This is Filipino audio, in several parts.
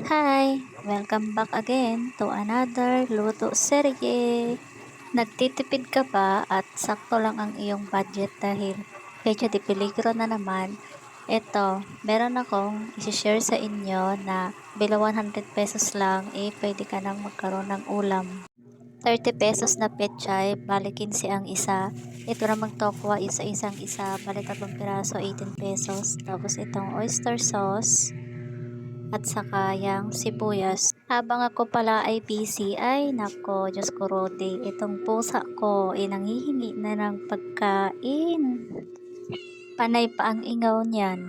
Hi! Welcome back again to another luto serye. Nagtitipid ka ba at sakto lang ang iyong budget dahil medyo di peligro na naman? Ito, meron akong isi-share sa inyo na below 100 pesos lang pwede ka nang magkaroon ng ulam. 30 pesos na pechay, bali 15 ang isa. Ito namang tokwa, isa-isang isa, bali 3 piraso, 18 pesos. Tapos itong oyster sauce at saka yung sibuyas. Habang ako pala ay busy, ay nako, Diyos ko Rode, itong pusa ko nanghihingi na ng pagkain. Panay pa ang ingaw niyan.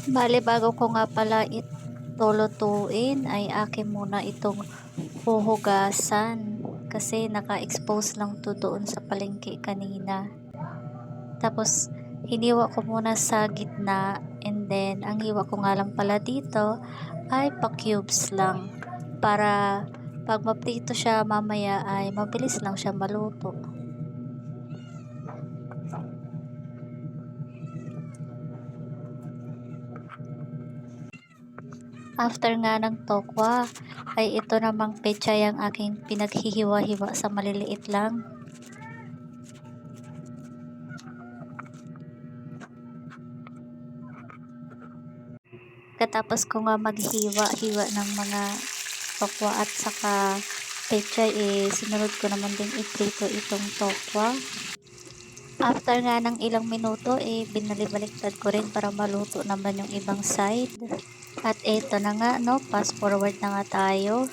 Bale, bago ko nga pala ito lutuin, ay akin muna itong huhugasan kasi naka-expose lang to doon sa palengke kanina. Tapos hiniwa ko muna sa gitna, and then ang hiwa ko nga lang pala dito ay pa-cubes lang para pag maprito siya mamaya ay mabilis lang siya maluto. After nga ng tokwa ay ito namang pechay ang aking pinaghihiwa-hiwa sa maliliit lang. Katapos ko nga maghiwa-hiwa ng mga tokwa at saka pechay, sinunod ko naman din iprito itong tokwa. After nga ng ilang minuto, binalibaliktad ko rin para maluto naman yung ibang side. At eto na nga, no, fast forward na nga tayo.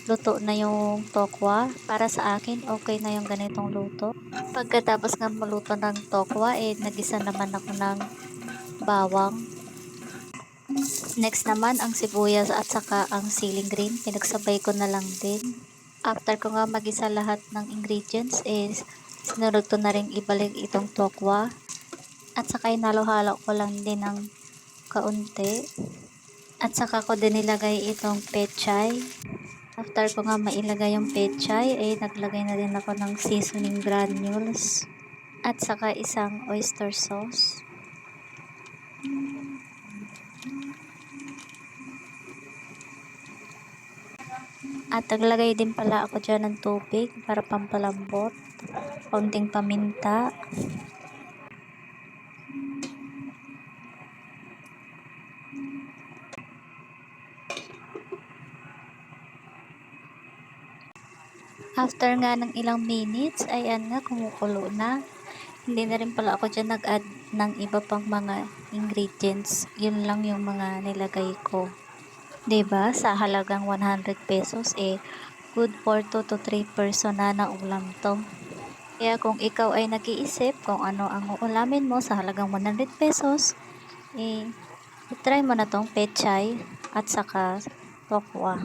Luto na yung tokwa. Para sa akin, okay na yung ganitong luto. Pagkatapos nga maluto ng tokwa, nagisa naman ako ng bawang. Next naman, ang sibuyas at saka ang siling green. Pinagsabay ko na lang din. After ko nga magisa lahat ng ingredients, sinunod ko na rin ibalik itong tokwa. At saka inalo-halo ko lang din ng kaunti. At saka ko din nilagay itong pechay. After ko nga mailagay yung pechay, naglagay na din ako ng seasoning granules. At saka isang oyster sauce. At naglagay din pala ako dyan ng tubig para pampalambot. Konting paminta. After nga ng ilang minutes, ayan nga, kumukulo na. Hindi na rin pala ako dyan nag-add ng iba pang mga ingredients. Yun lang yung mga nilagay ko. 'Di ba? Sa halagang 100 pesos, good for 2 to 3 person na ulam to. Kaya kung ikaw ay nag-iisip kung ano ang uulamin mo sa halagang 100 pesos, i-try mo na tong pechay at saka tokwa.